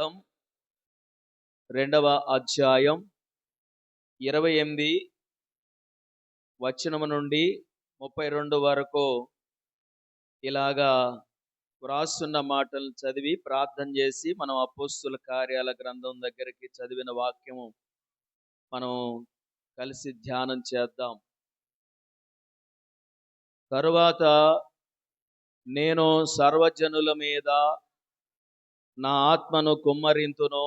గ్రంథం 2వ అధ్యాయం 28 వచనము నుండి 32 వరకు ఇలాగా వ్రాస్తున్న మాటలు చదివి ప్రార్థన చేసి మనం అపోస్తుల కార్యాల గ్రంథం దగ్గరికి చదివిన వాక్యము మనం కలిసి ధ్యానం చేద్దాం. తరువాత నేను సర్వజనుల మీద నా ఆత్మను కుమ్మరింతును,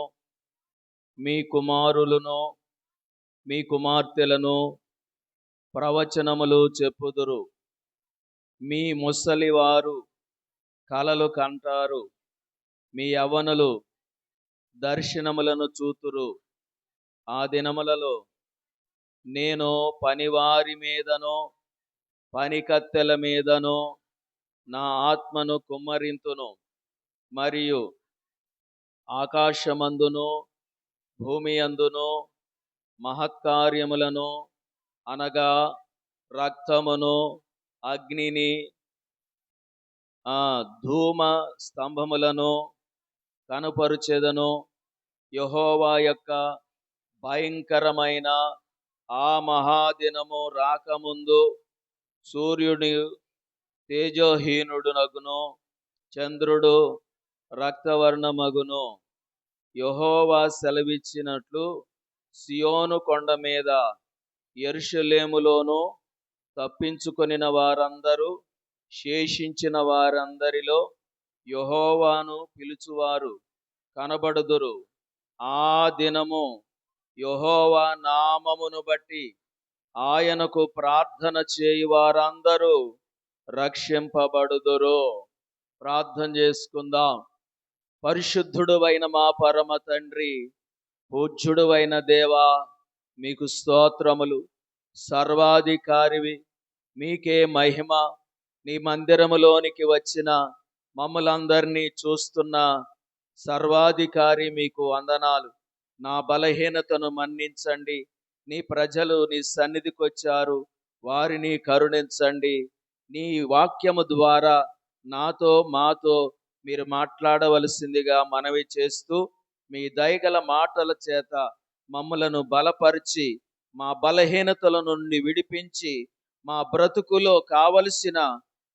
మీ కుమారులను మీ కుమార్తెలను ప్రవచనములు చెప్పుదురు, మీ ముసలివారు కలలు కంటారు, మీ యవ్వనులు దర్శనములను చూతురు. ఆ దినములలో నేను పనివారి మీదనో పనికత్తెల మీదనో నా ఆత్మను కుమ్మరింతును, మరియు ఆకాశమందును భూమి అందును మహత్కార్యములను అనగా రక్తమును అగ్నిని ధూమ స్తంభములను కనుపరుచెదను. యెహోవా యొక్క భయంకరమైన ఆ మహాదినము రాకముందు సూర్యుడు తేజోహీనుడునగును, చంద్రుడు రక్తవర్ణమగును. యెహోవా సెలవిచ్చినట్లు సియోను కొండ మీద యెరూషలేములోను తప్పించుకొనిన వారందరూ శేషించిన వారందరిలో యెహోవాను పిలుచువారు కనబడుదురు. ఆ దినము యెహోవా నామమును బట్టి ఆయనకు ప్రార్థన చేయు వారందరూ రక్షింపబడుదురు. ప్రార్థన చేసుకుందాం. పరిశుద్ధుడువైన మా పరమ తండ్రి, పూజ్యుడువైన దేవా, మీకు స్తోత్రములు. సర్వాధికారివి, మీకే మహిమ. నీ మందిరములోనికి వచ్చిన మమ్మలందరినీ చూస్తున్న సర్వాధికారి మీకు వందనాలు. నా బలహీనతను మన్నించండి. నీ ప్రజలు నీ సన్నిధికి వచ్చారు, వారిని కరుణించండి. నీ వాక్యము ద్వారా నాతో మాతో మీరు మాట్లాడవలసిందిగా మనవి చేస్తూ, మీ దయగల మాటల చేత మమ్మలను బలపరిచి మా బలహీనతల నుండి విడిపించి మా బ్రతుకులో కావలసిన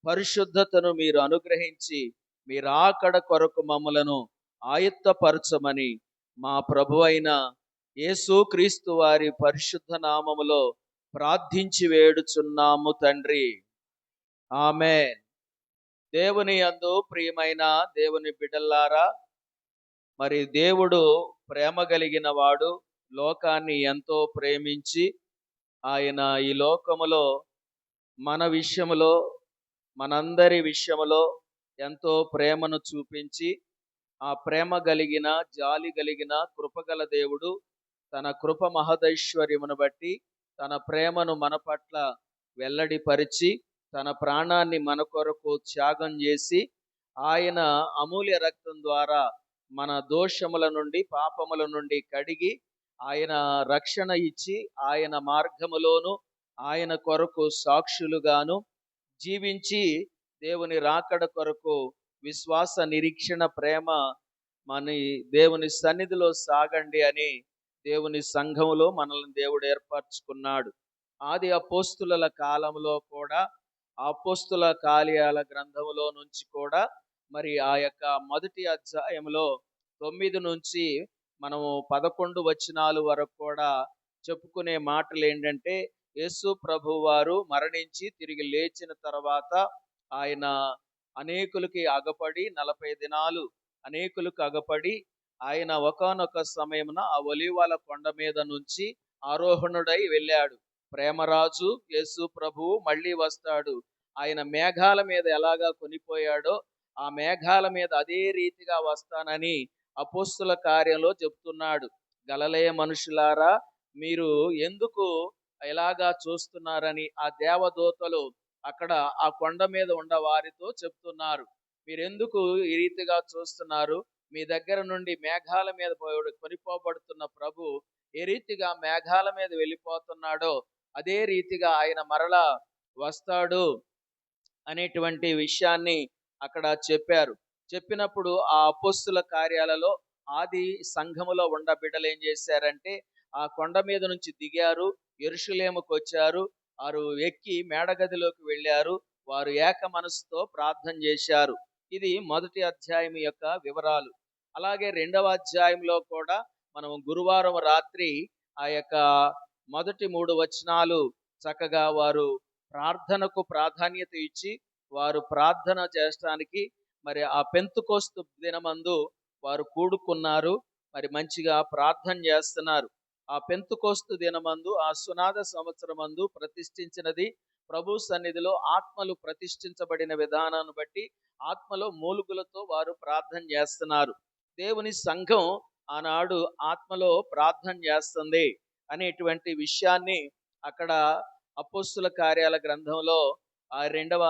పరిశుద్ధతను మీరు అనుగ్రహించి మీ రాకడ కొరకు మమ్మలను ఆయుత్తపరచమని మా ప్రభువైన యేసుక్రీస్తు వారి పరిశుద్ధ నామములో ప్రార్థించి వేడుచున్నాము తండ్రి. ఆమేన్. దేవుని యందు ప్రియమైన దేవుని బిడ్డలారా, మరి దేవుడు ప్రేమ కలిగిన వాడు. లోకాన్ని ఎంతో ప్రేమించి ఆయన ఈ లోకములో మన విషయములో మనందరి విషయములో ఎంతో ప్రేమను చూపించి, ఆ ప్రేమ కలిగిన జాలి కలిగిన కృపగల దేవుడు తన కృప మహదైశ్వర్యమును బట్టి తన ప్రేమను మన పట్ల వెల్లడిపరిచి తన ప్రాణాన్ని మన కొరకు త్యాగం చేసి ఆయన అమూల్య రక్తం ద్వారా మన దోషముల నుండి పాపముల నుండి కడిగి ఆయన రక్షణ ఇచ్చి ఆయన మార్గములోను ఆయన కొరకు సాక్షులుగాను జీవించి దేవుని రాకడ కొరకు విశ్వాస నిరీక్షణ ప్రేమ మన దేవుని సన్నిధిలో సాగండి అని దేవుని సంఘములో మనల్ని దేవుడు ఏర్పరచుకున్నాడు. ఆది అపోస్తుల కాలంలో కూడా అపోస్తుల కార్యాల గ్రంథములో నుంచి కూడా మరి ఆ యొక్క మొదటి అధ్యాయంలో 9 నుంచి మనము 11 వచనాలు వరకు కూడా చెప్పుకునే మాటలు ఏంటంటే, యేసు ప్రభు వారు మరణించి తిరిగి లేచిన తర్వాత ఆయన అనేకులకి అగపడి 40 దినాలు అనేకులకు అగపడి ఆయన ఒకానొక సమయమున ఆ ఒలీవల కొండ మీద నుంచి ఆరోహణుడై వెళ్ళాడు. ప్రేమరాజు యేసు ప్రభువు మళ్ళీ వస్తాడు. ఆయన మేఘాల మీద ఎలాగా కొనిపోయాడో ఆ మేఘాల మీద అదే రీతిగా వస్తానని అపోస్తుల కార్యంలో చెప్తున్నాడు. గలిలయ మనుషులారా, మీరు ఎందుకు ఎలాగా చూస్తున్నారని ఆ దేవదూతలు అక్కడ ఆ కొండ మీద ఉన్న వారితో చెప్తున్నారు. మీరెందుకు ఈ రీతిగా చూస్తున్నారు? మీ దగ్గర నుండి మేఘాల మీద కొనిపోబడుతున్న ప్రభు ఏ రీతిగా మేఘాల మీద వెళ్ళిపోతున్నాడో అదే రీతిగా ఆయన మరలా వస్తాడు అనేటువంటి విషయాన్ని అక్కడ చెప్పారు. చెప్పినప్పుడు ఆ అపోస్తుల కార్యాలలో ఆది సంఘములో ఉన్న బిడ్డలు ఏం చేశారంటే ఆ కొండ మీద నుంచి దిగారు, యెరూషలేముకు వచ్చారు. వారు ఎక్కి మేడగదిలోకి వెళ్ళారు. వారు ఏక మనసుతో ప్రార్థన చేశారు. ఇది మొదటి అధ్యాయం యొక్క వివరాలు. అలాగే రెండవ అధ్యాయంలో కూడా మనం గురువారం రాత్రి ఆ యొక్క మొదటి 3 వచనాలు చక్కగా వారు ప్రార్థనకు ప్రాధాన్యత ఇచ్చి వారు ప్రార్థన చేయడానికి మరి ఆ పెంతుకోస్తు దినమందు వారు కూడుకున్నారు. మరి మంచిగా ప్రార్థన చేస్తున్నారు. ఆ పెంతుకోస్తు దినమందు ఆ సునాద సంవత్సరమందు ప్రతిష్ఠించినది ప్రభు సన్నిధిలో ఆత్మలు ప్రతిష్ఠించబడిన విధానాన్ని బట్టి ఆత్మలో మూలుగులతో వారు ప్రార్థన చేస్తున్నారు. దేవుని సంఘం ఆనాడు ఆత్మలో ప్రార్థన చేస్తుంది అనేటువంటి విషయాన్ని అక్కడ అపోస్తుల కార్యాల గ్రంథంలో ఆ 2వ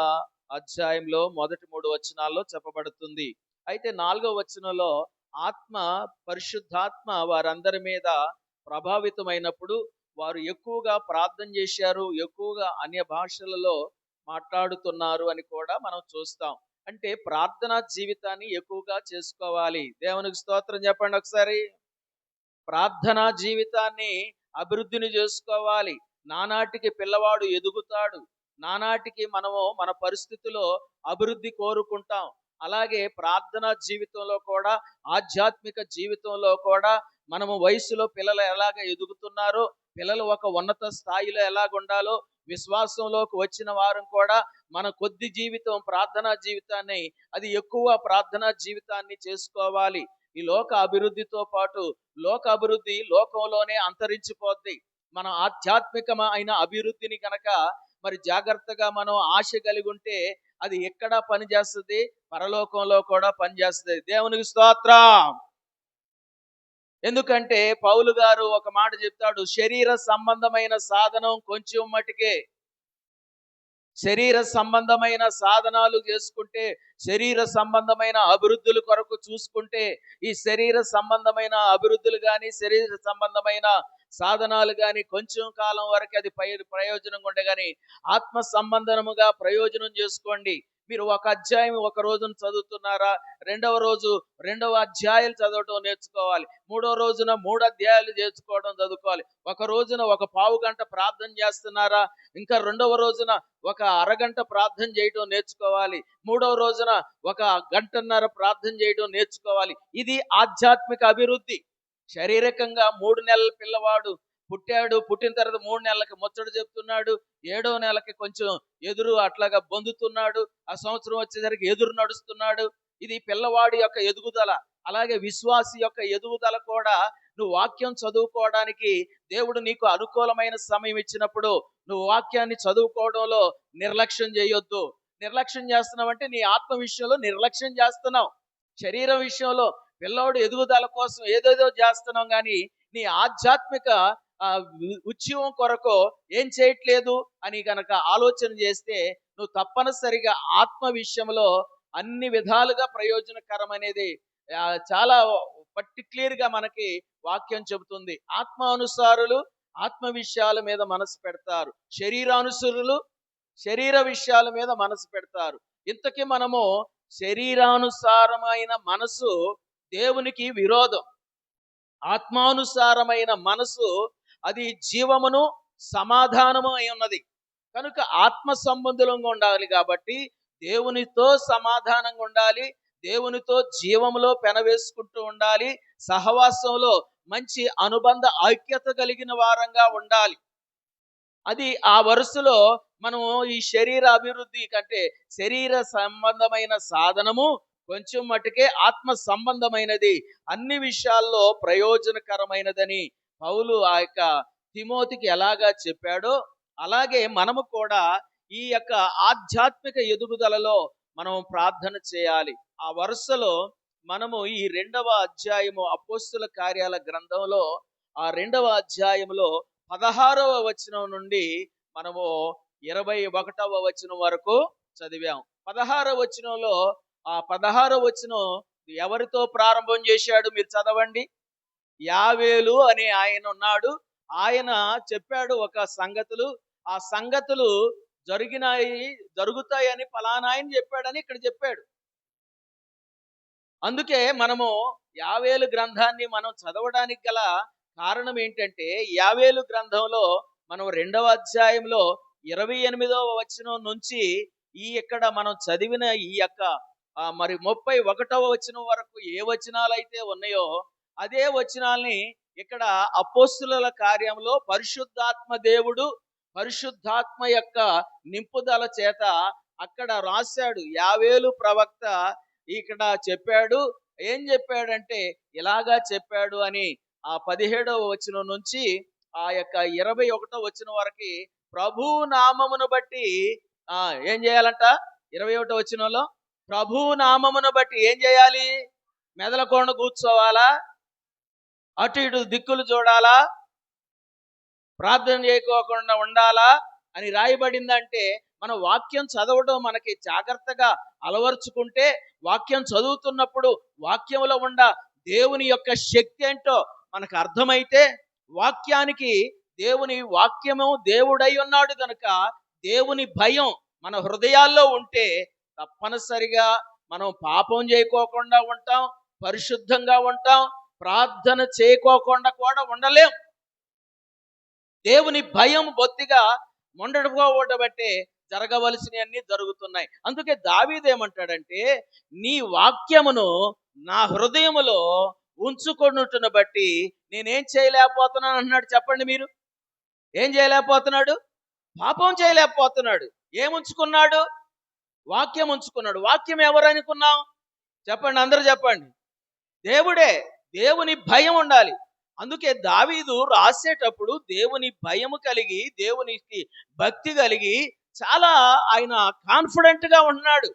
అధ్యాయంలో మొదటి 3 వచనాల్లో చెప్పబడుతుంది. అయితే 4వ వచనంలో ఆత్మ, పరిశుద్ధాత్మ వారందరి మీద ప్రభావితమైనప్పుడు వారు ఎక్కువగా ప్రార్థన చేశారు, ఎక్కువగా అన్య భాషలలో మాట్లాడుతున్నారు అని కూడా మనం చూస్తాం. అంటే ప్రార్థనా జీవితాన్ని ఎక్కువగా చేసుకోవాలి. దేవునికి స్తోత్రం చెప్పండి ఒకసారి. ప్రార్థనా జీవితాన్ని అభివృద్ధిని చేసుకోవాలి. నానాటికి పిల్లవాడు ఎదుగుతాడు. నానాటికి మనము మన పరిస్థితిలో అభివృద్ధి కోరుకుంటాం. అలాగే ప్రార్థనా జీవితంలో కూడా, ఆధ్యాత్మిక జీవితంలో కూడా మనము వయసులో పిల్లలు ఎలాగ ఎదుగుతున్నారో, పిల్లలు ఒక ఉన్నత స్థాయిలో ఎలాగుండాలో, విశ్వాసంలోకి వచ్చిన వారం కూడా మన కొద్ది జీవితం ప్రార్థనా జీవితాన్ని, అది ఎక్కువ ప్రార్థనా జీవితాన్ని చేసుకోవాలి. ఈ లోక అభివృద్ధితో పాటు లోక అభివృద్ధి లోకంలోనే అంతరించిపోద్ది. మన ఆధ్యాత్మికమైన అభివృద్ధిని కనుక మరి జాగ్రత్తగా మనం ఆశ కలిగి ఉంటే అది ఎక్కడ పనిచేస్తుంది, పరలోకంలో కూడా పనిచేస్తుంది. దేవునికి స్తోత్రం. ఎందుకంటే పౌలు గారు ఒక మాట చెప్తాడు, శరీర సంబంధమైన సాధనం కొంచెం మటుకే. శరీర సంబంధమైన సాధనాలు చేసుకుంటే, శరీర సంబంధమైన అభివృద్ధుల కొరకు చూసుకుంటే, ఈ శరీర సంబంధమైన అభివృద్ధులు కానీ, శరీర సంబంధమైన సాధనాలు కానీ కొంచెం కాలం వరకు అది ప్రయోజనంగా ఉండే కానీ, ఆత్మ సంబంధముగా ప్రయోజనం చేసుకోండి. మీరు ఒక అధ్యాయం ఒక రోజున చదువుతున్నారా, రెండవ రోజు 2వ అధ్యాయాలు చదవటం నేర్చుకోవాలి. 3వ రోజున 3 అధ్యాయాలు నేర్చుకోవడం చదువుకోవాలి. ఒక రోజున ఒక పావు గంట ప్రార్థన చేస్తున్నారా, ఇంకా 2వ రోజున ఒక అరగంట ప్రార్థన చేయడం నేర్చుకోవాలి. 3వ రోజున ఒక గంటన్నర ప్రార్థన చేయడం నేర్చుకోవాలి. ఇది ఆధ్యాత్మిక అభివృద్ధి. శారీరకంగా 3 నెలల పిల్లవాడు పుట్టాడు, పుట్టిన తర్వాత 3 నెలలకి ముచ్చట చెప్తున్నాడు, 7వ నెలకి కొంచెం ఎదురు అట్లాగా పొందుతున్నాడు, ఆ సంవత్సరం వచ్చేసరికి ఎదురు నడుస్తున్నాడు. ఇది పిల్లవాడి యొక్క ఎదుగుదల. అలాగే విశ్వాసి యొక్క ఎదుగుదల కూడా నువ్వు వాక్యం చదువుకోవడానికి దేవుడు నీకు అనుకూలమైన సమయం ఇచ్చినప్పుడు నువ్వు వాక్యాన్ని చదువుకోవడంలో నిర్లక్ష్యం చేయొద్దు. నిర్లక్ష్యం చేస్తున్నావంటే నీ ఆత్మ విషయంలో నిర్లక్ష్యం చేస్తున్నావు. శరీరం విషయంలో పిల్లోడు ఎదుగుదల కోసం ఏదేదో చేస్తున్నాం కానీ నీ ఆధ్యాత్మిక ఉద్యమం కొరకు ఏం చేయట్లేదు అని కనుక ఆలోచన చేస్తే నువ్వు తప్పనిసరిగా ఆత్మ విషయంలో అన్ని విధాలుగా ప్రయోజనకరం అనేది చాలా పర్టిక్యులర్గా మనకి వాక్యం చెబుతుంది. ఆత్మానుసారులు ఆత్మ విషయాల మీద మనసు పెడతారు, శరీరానుసారులు శరీర విషయాల మీద మనసు పెడతారు. ఇంతకీ మనము శరీరానుసారమైన మనసు దేవునికి విరోధం. ఆత్మానుసారమైన మనసు అది జీవమును సమాధానము అయి ఉన్నది. కనుక ఆత్మ సంబంధులంగా ఉండాలి కాబట్టి దేవునితో సమాధానంగా ఉండాలి, దేవునితో జీవములో పెనవేసుకుంటూ ఉండాలి, సహవాసంలో మంచి అనుబంధ ఐక్యత కలిగిన వారంగా ఉండాలి. అది ఆ వరుసలో మనం ఈ శరీర అభివృద్ధి కంటే శరీర సంబంధమైన సాధనము కొంచెం మటుకే, ఆత్మ సంబంధమైనది అన్ని విషయాల్లో ప్రయోజనకరమైనదని పౌలు ఆ యొక్క తిమోతికి ఎలాగా చెప్పాడో అలాగే మనము కూడా ఈ యొక్క ఆధ్యాత్మిక ఎదుగుదలలో మనం ప్రార్థన చేయాలి. ఆ వరుసలో మనము ఈ 2వ అధ్యాయము అపోస్తుల కార్యాల గ్రంథంలో ఆ 2వ అధ్యాయములో 16వ వచనం నుండి మనము 21వ వచనం వరకు చదివాం. 16వ వచనంలో ఆ 16వ వచనం ఎవరితో ప్రారంభం చేశాడు మీరు చదవండి. యావేలు అనే ఆయన ఉన్నాడు. ఆయన చెప్పాడు ఒక సంగతులు, ఆ సంగతులు జరుగుతాయని ఫలానా ఆయన చెప్పాడని ఇక్కడ చెప్పాడు. అందుకే మనము యావేలు గ్రంథాన్ని మనం చదవడానికి గల కారణం ఏంటంటే, యావేలు గ్రంథంలో మనం 2వ అధ్యాయంలో 28వ వచనం నుంచి ఇక్కడ మనం చదివిన ఈ యొక్క మరి 31వ వచనం వరకు ఏ వచనాలైతే ఉన్నాయో అదే వచనాల్ని ఇక్కడ అపోస్తుల కార్యంలో పరిశుద్ధాత్మ దేవుడు పరిశుద్ధాత్మ యొక్క నింపుదల చేత అక్కడ రాశాడు. యావేలు ప్రవక్త ఇక్కడ చెప్పాడు. ఏం చెప్పాడంటే ఇలాగా చెప్పాడు అని ఆ 17వ వచనం నుంచి ఆ యొక్క 21వ వచనం వరకు ప్రభు నామమును బట్టి ఏం చేయాలంట? 21వ వచనంలో ప్రభు నామమును బట్టి ఏం చేయాలి? మెదలకుండా కూర్చోవాలా? అటు ఇటు దిక్కులు చూడాలా? ప్రార్థన చేయకోకుండా ఉండాలా అని రాయబడిందంటే, మన వాక్యం చదవడం మనకి జాగ్రత్తగా అలవర్చుకుంటే, వాక్యం చదువుతున్నప్పుడు వాక్యంలో ఉన్న దేవుని యొక్క శక్తి ఏంటో మనకు అర్థమైతే, వాక్యానికి దేవుని వాక్యము దేవుడై ఉన్నాడు కనుక దేవుని భయం మన హృదయాల్లో ఉంటే తప్పనిసరిగా మనం పాపం చేయకోకుండా ఉంటాం, పరిశుద్ధంగా ఉంటాం, ప్రార్థన చేయకోకుండా కూడా ఉండలేం. దేవుని భయం బొత్తిగా ఉండబట్టే జరగవలసినవన్నీ జరుగుతున్నాయి. అందుకే దావీదు ఏమంటాడంటే, నీ వాక్యమును నా హృదయములో ఉంచుకొనుటను బట్టి నేనేం చేయలేకపోతున్నాను అన్నాడు. చెప్పండి మీరు, ఏం చేయలేకపోతున్నాడు? పాపం చేయలేకపోతున్నాడు. ఏముంచుకున్నాడు? వాక్యం ఉంచుకున్నాడు. వాక్యం ఎవరు అనుకున్నాం? చెప్పండి, అందరూ చెప్పండి. దేవుడే. దేవుని భయం ఉండాలి. అందుకే దావీదు రాసేటప్పుడు దేవుని భయము కలిగి, దేవునికి భక్తి కలిగి చాలా ఆయన కాన్ఫిడెంట్ గా ఉంటున్నాడు.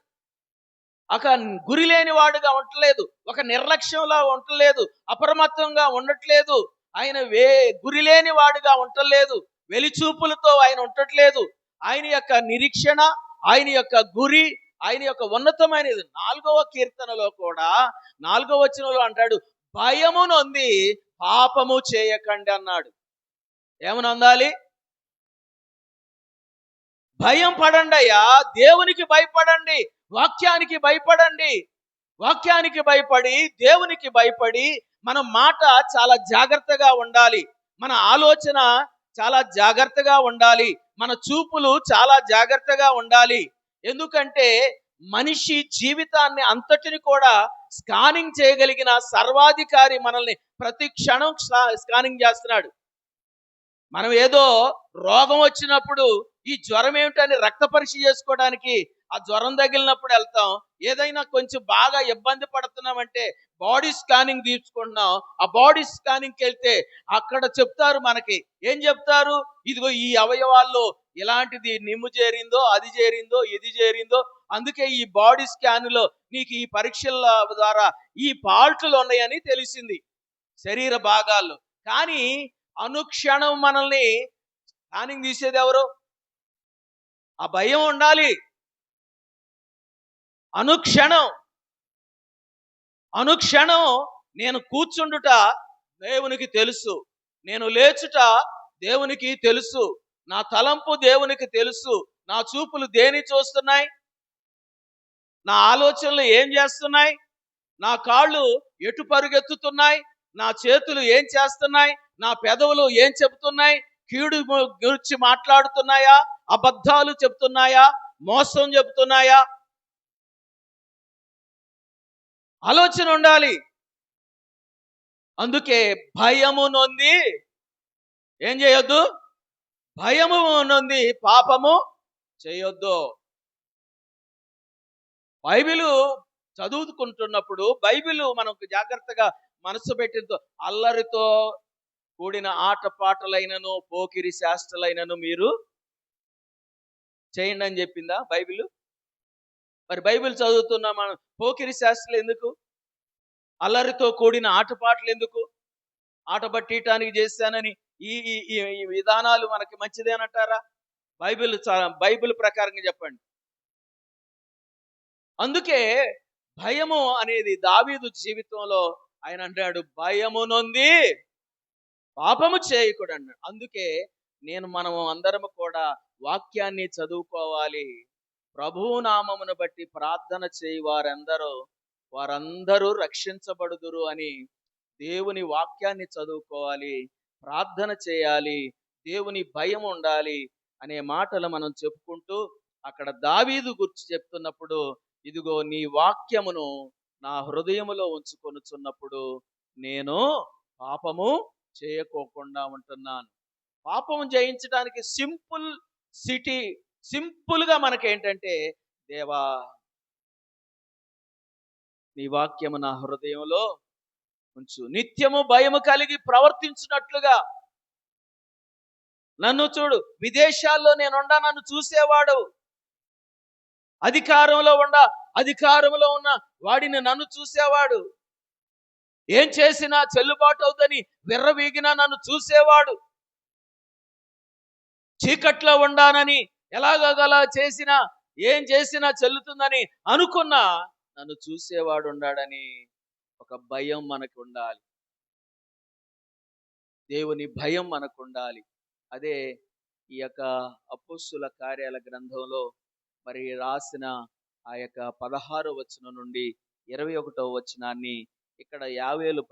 ఒక గురి లేని వాడుగా ఉండట్లేదు, ఒక నిర్లక్ష్యంలా ఉండట్లేదు, అప్రమత్తంగా ఉండట్లేదు, ఆయన గురి లేని వాడుగా ఉండట్లేదు, వెలిచూపులతో ఆయన ఉండట్లేదు. ఆయన యొక్క నిరీక్షణ, ఆయన యొక్క గురి, ఆయన యొక్క ఉన్నతమైనది. 4వ కీర్తనలో కూడా 4వ వచనంలో అంటాడు, భయము నొంది పాపము చేయకండి అన్నాడు. ఏమని అందాలి? భయం పడండి అయ్యా, దేవునికి భయపడండి, వాక్యానికి భయపడండి. వాక్యానికి భయపడి, దేవునికి భయపడి మన మాట చాలా జాగ్రత్తగా ఉండాలి, మన ఆలోచన చాలా జాగ్రత్తగా ఉండాలి, మన చూపులు చాలా జాగ్రత్తగా ఉండాలి. ఎందుకంటే మనిషి జీవితాన్ని అంతటిని కూడా స్కానింగ్ చేయగలిగిన సర్వాధికారి మనల్ని ప్రతి క్షణం స్కానింగ్ చేస్తున్నాడు. మనం ఏదో రోగం వచ్చినప్పుడు ఈ జ్వరం ఏమిటని రక్త పరీక్ష చేసుకోవడానికి ఆ జ్వరం తగిలినప్పుడు వెళ్తాం. ఏదైనా కొంచెం బాగా ఇబ్బంది పడుతున్నామంటే బాడీ స్కానింగ్ తీసుకుంటున్నాం. ఆ బాడీ స్కానింగ్కి వెళ్తే అక్కడ చెప్తారు మనకి, ఏం చెప్తారు? ఇదిగో ఈ అవయవాల్లో ఇలాంటిది నిమ్ము చేరిందో, అది చేరిందో, ఇది చేరిందో, అందుకే ఈ బాడీ స్కాన్లో నీకు ఈ పరీక్షల ద్వారా ఈ ఫాల్ట్లు ఉన్నాయని తెలిసింది శరీర భాగాల్లో. కానీ అనుక్షణం మనల్ని స్కానింగ్ తీసేది ఎవరు? ఆ భయం ఉండాలి. అనుక్షణం నేను కూర్చుండుట దేవునికి తెలుసు, నేను లేచుట దేవునికి తెలుసు, నా తలంపు దేవునికి తెలుసు, నా చూపులు దేని చూస్తున్నాయి, నా ఆలోచనలు ఏం చేస్తున్నాయి, నా కాళ్ళు ఎటు పరుగెత్తుతున్నాయి, నా చేతులు ఏం చేస్తున్నాయి, నా పెదవులు ఏం చెబుతున్నాయి, కీడు గురించి మాట్లాడుతున్నాయా, అబద్ధాలు చెబుతున్నాయా, మోసం చెబుతున్నాయా? ఆలోచన ఉండాలి. అందుకే భయము నొంది ఏం చేయొద్దు? భయము నొంది పాపము చేయొద్దు. బైబిలు చదువుకుంటున్నప్పుడు బైబిలు మనకు జాగ్రత్తగా మనసు పెట్టితో, అల్లరితో కూడిన ఆటపాటలైనను పోకిరి శాస్త్రలైనను మీరు చేయండి అని చెప్పిందా బైబిల్? మరి బైబిల్ చదువుతున్నా మనం పోకిరి శాస్త్రాలు ఎందుకు? అల్లరితో కూడిన ఆటపాటలు ఎందుకు? ఆట పట్టియటానికి చేశానని ఈ విధానాలు మనకి మంచిదేనంటారా? బైబిల్ ప్రకారంగా చెప్పండి. అందుకే భయము అనేది దావీదు జీవితంలో ఆయన అంటాడు, భయము నొంది పాపము చేయకూడదు అన్నాడు. అందుకే మనం అందరము కూడా వాక్యాన్ని చదువుకోవాలి. ప్రభువు నామమును బట్టి ప్రార్థన చేయి వారందరూ వారందరూ రక్షించబడుదురు అని దేవుని వాక్యాన్ని చదువుకోవాలి, ప్రార్థన చేయాలి, దేవుని భయం ఉండాలి అనే మాటలు మనం చెప్పుకుంటూ అక్కడ దావీదు గురించి చెప్తున్నప్పుడు, ఇదిగో నీ వాక్యమును నా హృదయములో ఉంచుకొనుచున్నప్పుడు నేను పాపము చేయకోకుండా ఉంటున్నాను. పాపము జయించడానికి సిటీ సింపుల్గా మనకేంటంటే, దేవా నీ వాక్యము నా హృదయంలో ఉంచు, నిత్యము భయము కలిగి ప్రవర్తించినట్లుగా నన్ను చూడు. విదేశాల్లో నేనుండా నన్ను చూసేవాడు, అధికారంలో ఉన్న వాడిని నన్ను చూసేవాడు, ఏం చేసినా చెల్లుబాటు అవుదని విర్రవీగినా నన్ను చూసేవాడు, చీకట్లో ఉండానని ఎలాగలా చేసినా ఏం చేసినా చెల్లుతుందని అనుకున్నా నన్ను చూసేవాడు ఉన్నాడని ఒక భయం మనకు ఉండాలి. దేవుని భయం మనకు ఉండాలి. అదే ఈ యొక్క అపోస్తుల కార్యాల గ్రంథంలో మరి రాసిన ఆ యొక్క 16వ వచనం నుండి 21వ వచనాన్ని ఇక్కడ యావేలు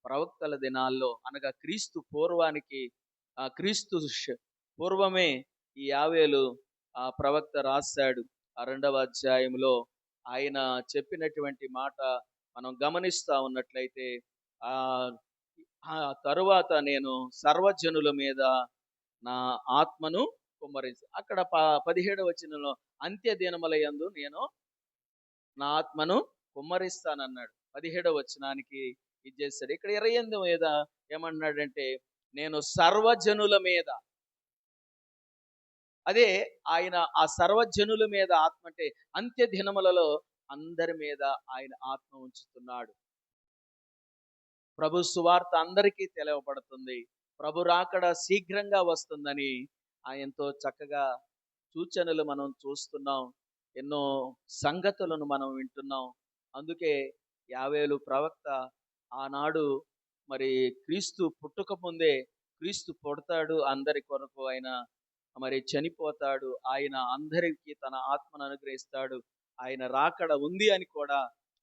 ప్రవక్తల దినాల్లో అనగా క్రీస్తు పూర్వమే ఈ యావేలు ఆ ప్రవక్త రాశాడు. ఆ 2వ అధ్యాయంలో ఆయన చెప్పినటువంటి మాట మనం గమనిస్తా ఉన్నట్లయితే, ఆ తరువాత నేను సర్వజనుల మీద నా ఆత్మను కుమ్మరిస్తాను. అక్కడ 17వ వచనంలో అంత్య దినములయందు నేను నా ఆత్మను కుమ్మరిస్తానన్నాడు. 17వ వచనానికి ఇచ్చేస్తాడు. ఇక్కడ 28 మీద ఏమన్నాడంటే, నేను సర్వజనుల మీద, అదే ఆయన ఆ సర్వజనుల మీద ఆత్మ అంటే అంత్య దినములలో అందరి మీద ఆయన ఆత్మ ఉంచుతున్నాడు. ప్రభు సువార్త అందరికీ తెలియబడుతుంది. ప్రభు రాకడ శీఘ్రంగా వస్తుందని ఆయనతో చక్కగా సూచనలు మనం చూస్తున్నాం, ఎన్నో సంగతులను మనం వింటున్నాం. అందుకే యావేలు ప్రవక్త ఆనాడు మరి క్రీస్తు పుట్టుక ముందే, క్రీస్తు పుడతాడు అందరి కొరకు, ఆయన మరి చనిపోతాడు, ఆయన అందరికీ తన ఆత్మను అనుగ్రహిస్తాడు, ఆయన రాకడ ఉంది అని కూడా,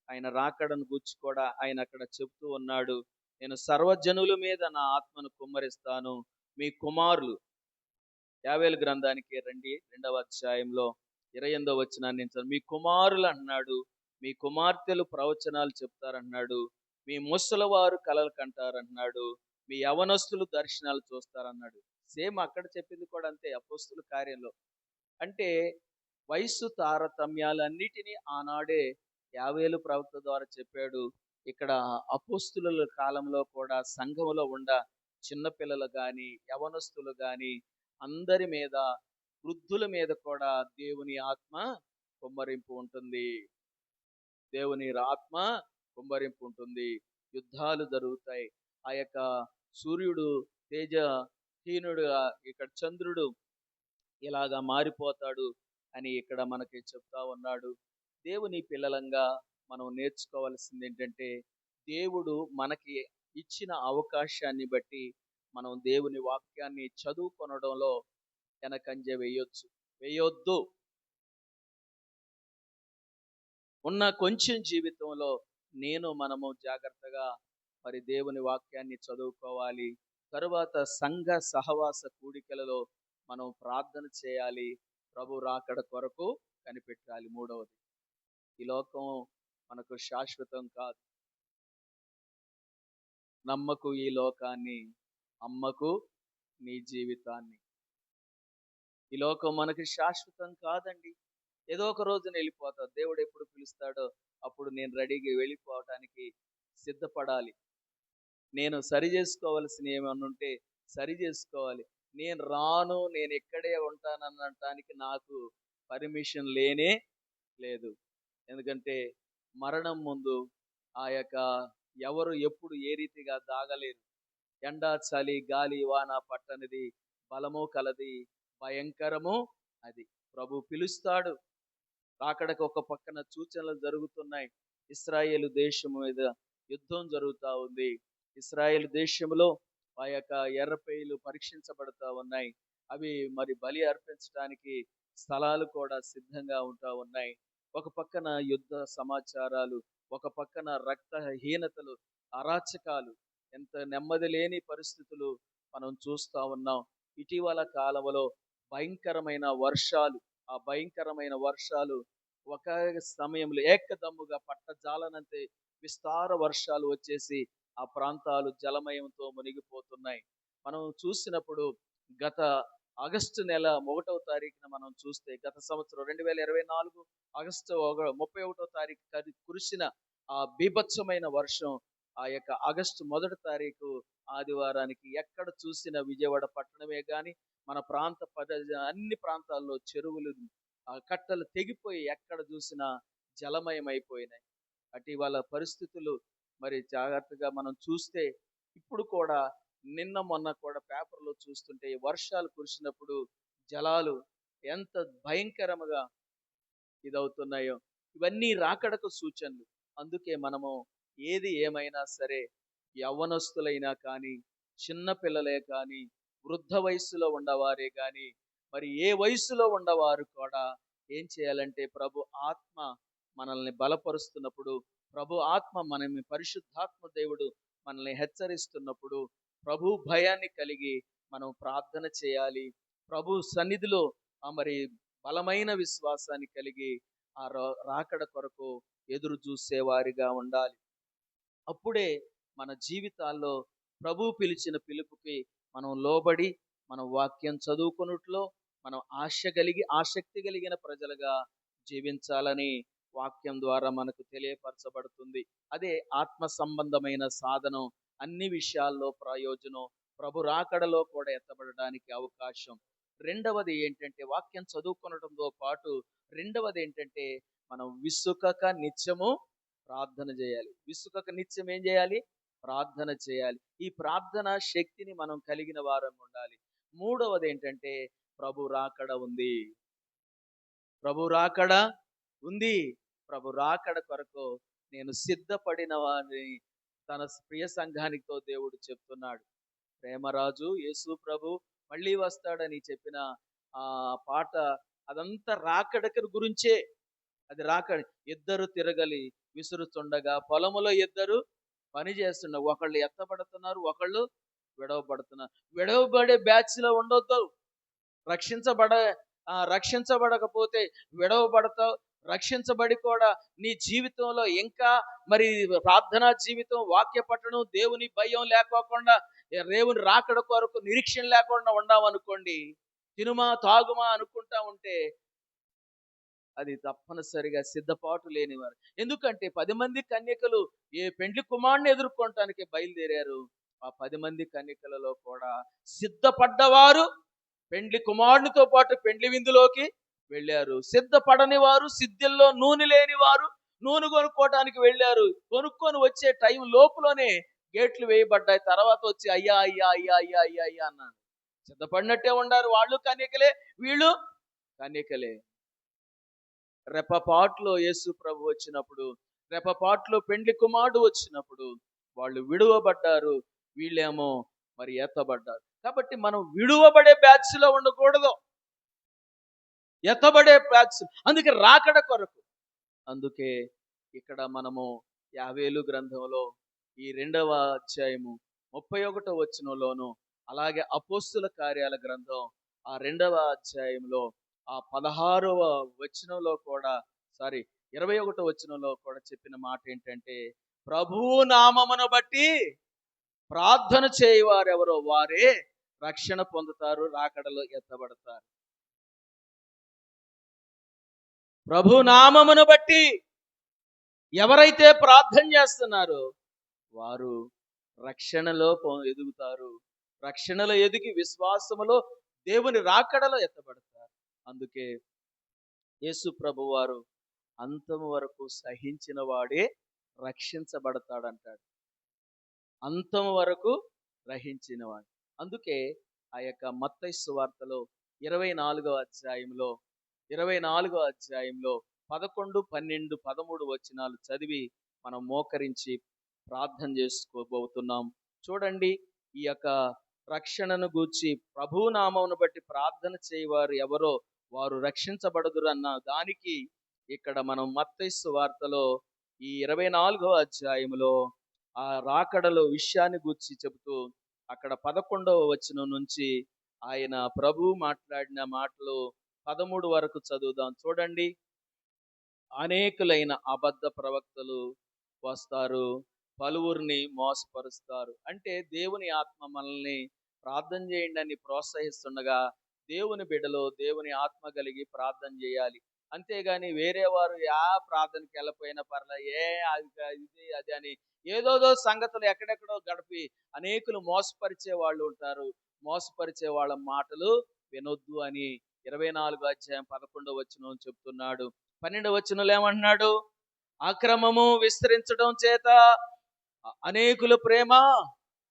ఆయన రాకడను గురించి కూడా ఆయన అక్కడ చెప్తూ ఉన్నాడు. నేను సర్వజనుల మీద నా ఆత్మను కుమ్మరిస్తాను, మీ కుమారులు, యావేలు గ్రంథానికి రండి 2వ అధ్యాయంలో 28వ వచనాన్ని, మీ కుమారులు అన్నాడు, మీ కుమార్తెలు ప్రవచనాలు చెప్తారన్నాడు, మీ ముసలివారు కలలు కంటారన్నాడు, మీ యవనస్తులు దర్శనాలు చూస్తారన్నాడు. సేమ్ అక్కడ చెప్పింది కూడా అంతే అపోస్తుల కార్యంలో. అంటే వయస్సు తారతమ్యాలన్నిటినీ ఆనాడే యావేలు ప్రవక్త ద్వారా చెప్పాడు. ఇక్కడ అపోస్తుల కాలంలో కూడా సంఘములో చిన్నపిల్లలు కానీ యవనస్తులు కానీ అందరి మీద, వృద్ధుల మీద కూడా దేవుని ఆత్మ కుమ్మరింపు ఉంటుంది. దేవుని ఆత్మ కుమ్మరింపు ఉంటుంది. యుద్ధాలు జరుగుతాయి. ఆ యొక్క సూర్యుడు తేజహీనుడుగా, ఇక్కడ చంద్రుడు ఇలాగా మారిపోతాడు అని ఇక్కడ మనకి చెప్తా ఉన్నాడు. దేవుని పిల్లలంగా మనం నేర్చుకోవాల్సింది ఏంటంటే, దేవుడు మనకి ఇచ్చిన అవకాశాన్ని బట్టి మనం దేవుని వాక్యాన్ని చదువుకొనడంలో వెనకంజ వేయొద్దు. ఉన్న కొంచెం జీవితంలో మనము జాగ్రత్తగా మరి దేవుని వాక్యాన్ని చదువుకోవాలి. తరువాత సంఘ సహవాస కూడికలలో మనం ప్రార్థన చేయాలి, ప్రభు రాకడ కొరకు కనిపెట్టాలి. 3వది, ఈ లోకం మనకు శాశ్వతం కాదు. నమ్మకు ఈ లోకాన్ని, అమ్మకు నీ జీవితాన్ని. ఈ లోకం మనకి శాశ్వతం కాదండి. ఏదో ఒక రోజున వెళ్ళిపోతాం. దేవుడు ఎప్పుడు పిలుస్తాడో అప్పుడు నేను రెడీగా వెళ్ళిపోవటానికి సిద్ధపడాలి. నేను సరి చేసుకోవాల్సిన ఏమన్నా ఉంటే సరి చేసుకోవాలి. నేను రాను, నేను ఇక్కడే ఉంటాననటానికి నాకు పర్మిషన్ లేనే లేదు. ఎందుకంటే మరణం ముందు ఆ యొక్క ఎవరు ఎప్పుడు ఏ రీతిగా దాగలేరు. ఎండ చలి గాలి వాన పట్టనిది, బలము కలది, భయంకరము అది. ప్రభు పిలుస్తాడు. రాకడకు ఒక పక్కన సూచనలు జరుగుతున్నాయి. ఇశ్రాయేలు దేశం మీద యుద్ధం జరుగుతూ ఉంది. ఇశ్రాయేలు దేశంలో ఆ యొక్క ఎర్రపేయిలు పరీక్షించబడుతూ ఉన్నాయి. అవి మరి బలి అర్పించడానికి స్థలాలు కూడా సిద్ధంగా ఉంటా ఉన్నాయి. ఒక పక్కన యుద్ధ సమాచారాలు, ఒక పక్కన రక్తహీనతలు, అరాచకాలు, ఎంత నెమ్మది లేని పరిస్థితులు మనం చూస్తా ఉన్నాం. ఇటీవల కాలంలో భయంకరమైన వర్షాలు, ఆ భయంకరమైన వర్షాలు ఒక సమయంలో ఏకదమ్ముగా పట్టజాలనంతే విస్తార వర్షాలు వచ్చేసి ఆ ప్రాంతాలు జలమయంతో మునిగిపోతున్నాయి. మనం చూసినప్పుడు గత ఆగస్టు నెల 1వ తారీఖున మనం చూస్తే, గత సంవత్సరం 2024 ఆగస్టు 31వ తారీఖు కురిసిన ఆ బీభత్సమైన వర్షం ఆ యొక్క ఆగస్టు 1వ తారీఖు ఆదివారానికి ఎక్కడ చూసిన విజయవాడ పట్టణమే కానీ మన అన్ని ప్రాంతాల్లో చెరువులు, కట్టలు తెగిపోయి ఎక్కడ చూసినా జలమయమైపోయినాయి. అటివాళ పరిస్థితులు మరి జాగ్రత్తగా మనం చూస్తే ఇప్పుడు కూడా, నిన్న మొన్న కూడా పేపర్లో చూస్తుంటే వర్షాలు కురిసినప్పుడు జలాలు ఎంత భయంకరంగా ఇదవుతున్నాయో, ఇవన్నీ రాకడకు సూచనలు. అందుకే మనము ఏది ఏమైనా సరే, యవ్వనస్తులైనా కానీ, చిన్న పిల్లలే కానీ, వృద్ధ వయస్సులో ఉన్నవారే కానీ, మరి ఏ వయసులో ఉన్నవారు కూడా ఏం చేయాలంటే, ప్రభు ఆత్మ మనల్ని బలపరుస్తున్నప్పుడు, ప్రభు ఆత్మ మనల్ని, పరిశుద్ధాత్మ దేవుడు మనల్ని హెచ్చరిస్తున్నప్పుడు ప్రభు భయాన్ని కలిగి మనం ప్రార్థన చేయాలి. ప్రభు సన్నిధిలో మరి బలమైన విశ్వాసాన్ని కలిగి ఆ రాకడ కొరకు ఎదురు చూసేవారిగా ఉండాలి. అప్పుడే మన జీవితాల్లో ప్రభు పిలిచిన పిలుపుకి మనం లోబడి, మనం వాక్యం చదువుకున్నట్లో మనం ఆసక్తి కలిగిన ప్రజలుగా జీవించాలని వాక్యం ద్వారా మనకు తెలియపరచబడుతుంది. అదే ఆత్మ సంబంధమైన సాధనం, అన్ని విషయాల్లో ప్రయోజనం, ప్రభు రాకడలో కూడా ఎత్తబడడానికి అవకాశం. రెండవది ఏంటంటే, వాక్యం చదువుకొనడంతో పాటు రెండవది ఏంటంటే, మనం విసుకక నిత్యము ప్రార్థన చేయాలి. విసుకక నిత్యం ఏం చేయాలి? ప్రార్థన చేయాలి. ఈ ప్రార్థన శక్తిని మనం కలిగిన వారం ఉండాలి. మూడవది ఏంటంటే, ప్రభు రాకడ ఉంది. ప్రభు రాకడ ఉంది. ప్రభు రాకడ కొరకు నేను సిద్ధపడిన వారిని తన ప్రియ సంఘానితో దేవుడు చెప్తున్నాడు. ప్రేమరాజు యేసు ప్రభు మళ్ళీ వస్తాడని చెప్పిన ఆ పాట, అదంతా రాకడ గురించే. అది రాకడ. ఇద్దరు తిరగలి విసురుతుండగా పొలములో ఇద్దరు పని చేస్తున్నారు. ఒకళ్ళు ఎత్తబడుతున్నారు, ఒకళ్ళు విడవబడుతున్నారు. విడవబడే బ్యాచ్ లో ఉండొద్దు. రక్షించబడకపోతే విడవబడతావు. రక్షించబడి కూడా నీ జీవితంలో ఇంకా మరి ప్రార్థనా జీవితం, వాక్య పఠనం, దేవుని భయం లేకోకుండా, దేవుని రాకడ కొరకు నిరీక్షణ లేకుండా ఉన్నామనుకోండి, తినుమా తాగుమా అనుకుంటా ఉంటే అది తప్పనిసరిగా సిద్ధపాటు లేనివారు. ఎందుకంటే 10 మంది కన్యకలు ఏ పెండ్లి కుమారుని ఎదుర్కొనటానికి బయలుదేరారు. ఆ 10 మంది కన్యకలలో కూడా సిద్ధపడ్డవారు పెండ్లి కుమారునితో పాటు పెండ్లి విందులోకి వెళ్ళారు. సిద్ధపడని వారు, సిద్ధుల్లో నూనె లేని వారు నూనె కొనుక్కోవటానికి వెళ్ళారు. కొనుక్కొని వచ్చే టైం లోపులోనే గేట్లు వేయబడ్డాయి. తర్వాత వచ్చి అయ్యా అయ్యా అయ్యా అయ్యా అయ్యా అయ్యా అన్నాను. సిద్ధపడినట్టే ఉండారు. వాళ్ళు కన్యకలే, వీళ్ళు కన్యకలే. రెప్పపాట్లో యేసు ప్రభు వచ్చినప్పుడు, రెప్పపాట్లో పెండ్లి కుమారుడు వచ్చినప్పుడు వాళ్ళు విడువబడ్డారు, వీళ్ళేమో మరి ఎత్తబడ్డారు. కాబట్టి మనం విడువబడే బ్యాచ్ లో ఉండకూడదు, ఎత్తబడే బ్యాచ్. అందుకే రాకడ కొరకు. అందుకే ఇక్కడ మనము యావేలు గ్రంథంలో ఈ 2వ అధ్యాయము 31వ వచనంలోను, అలాగే అపోస్తుల కార్యాల గ్రంథం ఆ 2వ అధ్యాయంలో ఆ 16వ వచనంలో కూడా, 21వ వచనంలో కూడా చెప్పిన మాట ఏంటంటే, ప్రభువు నామమును బట్టి ప్రార్థన చేయవారెవరో వారే రక్షణ పొందుతారు, రాకడలో ఎత్తబడతారు. ప్రభు నామమును బట్టి ఎవరైతే ప్రార్థన చేస్తున్నారో వారు రక్షణలో ఎదుగుతారు. రక్షణలో ఎదిగి విశ్వాసములో దేవుని రాకడలో ఎత్తబడతారు. అందుకే యేసు ప్రభు వారు అంతము వరకు సహించిన వాడే రక్షించబడతాడంటాడు. అంతం వరకు గ్రహించినవాడు. అందుకే ఆ యొక్క మత్తయి సువార్తలో 24వ అధ్యాయంలో 11, 12, 13 వచనాలు చదివి మనం మోకరించి ప్రార్థన చేసుకోబోతున్నాం. చూడండి, ఈ యొక్క రక్షణను గూర్చి ప్రభు నామమును బట్టి ప్రార్థన చేయవారు ఎవరో వారు రక్షించబడదురు అన్న దానికి ఇక్కడ మనం మత్తయి సువార్తలో ఈ 24వ అధ్యాయములో ఆ రాకడలో విషయాన్ని గూర్చి చెబుతూ అక్కడ 11వ వచనం నుంచి ఆయన ప్రభు మాట్లాడిన మాటలు 13 వరకు చదువుదాం. చూడండి. అనేకులైన అబద్ధ ప్రవక్తలు వస్తారు, పలువురిని మోసపరుస్తారు. అంటే దేవుని ఆత్మ మనల్ని ప్రార్థన చేయండి అని ప్రోత్సహిస్తుండగా దేవుని బిడ్డలో దేవుని ఆత్మ కలిగి ప్రార్థన చేయాలి. అంతేగాని వేరే వారు ప్రార్థనకి వెళ్ళిపోయినా పర్లే, ఇది అది అని ఏదోదో సంగతులు ఎక్కడెక్కడో గడిపి అనేకులు మోసపరిచే వాళ్ళు ఉంటారు. మోసపరిచే వాళ్ళ మాటలు వినొద్దు అని 24 అధ్యాయం 11 వచనం చెప్తున్నాడు. 12 వచనంలో ఏమంటున్నాడు? అక్రమము విస్తరించడం చేత అనేకుల ప్రేమ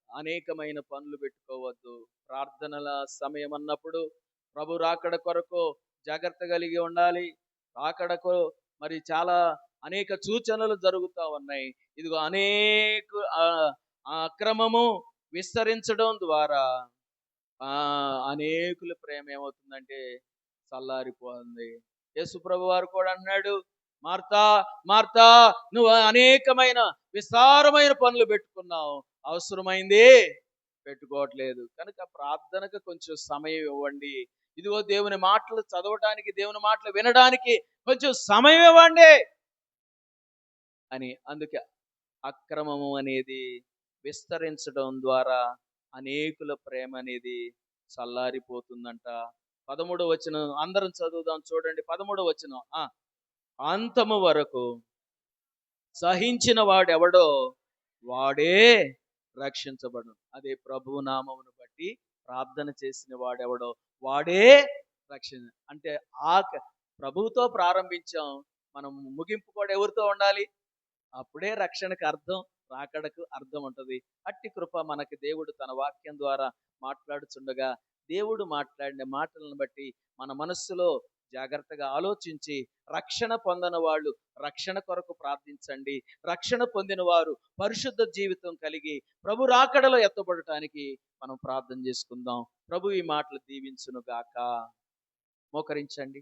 అనేకమైన పనులు పెట్టుకోవద్దు. ప్రార్థనల సమయం అన్నప్పుడు ప్రభు రాకడ కొరకు జాగ్రత్త కలిగి ఉండాలి. రాకడకు మరి చాలా అనేక సూచనలు జరుగుతూ ఉన్నాయి. ఇదిగో అక్రమము విస్తరించడం ద్వారా అనేకుల ప్రేమ ఏమవుతుందంటే చల్లారిపోతుంది. యేసు ప్రభు వారు కూడా అన్నాడు, మార్తా మార్తా, నువ్వు అనేకమైన విస్తారమైన పనులు పెట్టుకున్నావు, అవసరమైంది పెట్టుకోవట్లేదు. కనుక ప్రార్థనకు కొంచెం సమయం ఇవ్వండి. ఇదిగో దేవుని మాటలు చదవటానికి, దేవుని మాటలు వినడానికి కొంచెం సమయం ఇవ్వండి అని. అందుకే అక్రమము అనేది విస్తరించడం ద్వారా అనేకుల ప్రేమ అనేది చల్లారిపోతుందంట. 13వ వచనం అందరం చదువుదాం. చూడండి 13వ వచనం. అంతము వరకు సహించిన వాడెవడో వాడే రక్షించబడు. అదే ప్రభు నామమును బట్టి ప్రార్థన చేసిన వాడెవడో వాడే రక్షణ. అంటే ప్రభువుతో ప్రారంభించాం, మనం ముగింపు కూడా ఎవరితో ఉండాలి? అప్పుడే రక్షణకు అర్థం, రాకడకు అర్థం ఉంటుంది. అట్టి కృప మనకి దేవుడు తన వాక్యం ద్వారా మాట్లాడుచుండగా దేవుడు మాట్లాడిన మాటలను బట్టి మన మనస్సులో జాగ్రత్తగా ఆలోచించి రక్షణ పొందిన వాళ్ళు రక్షణ కొరకు ప్రార్థించండి. రక్షణ పొందిన వారు పరిశుద్ధ జీవితం కలిగి ప్రభు రాకడలో ఎత్తబడటానికి మనం ప్రార్థన చేసుకుందాం. ప్రభు ఈ మాటలు దీవించును గాక. మోకరించండి.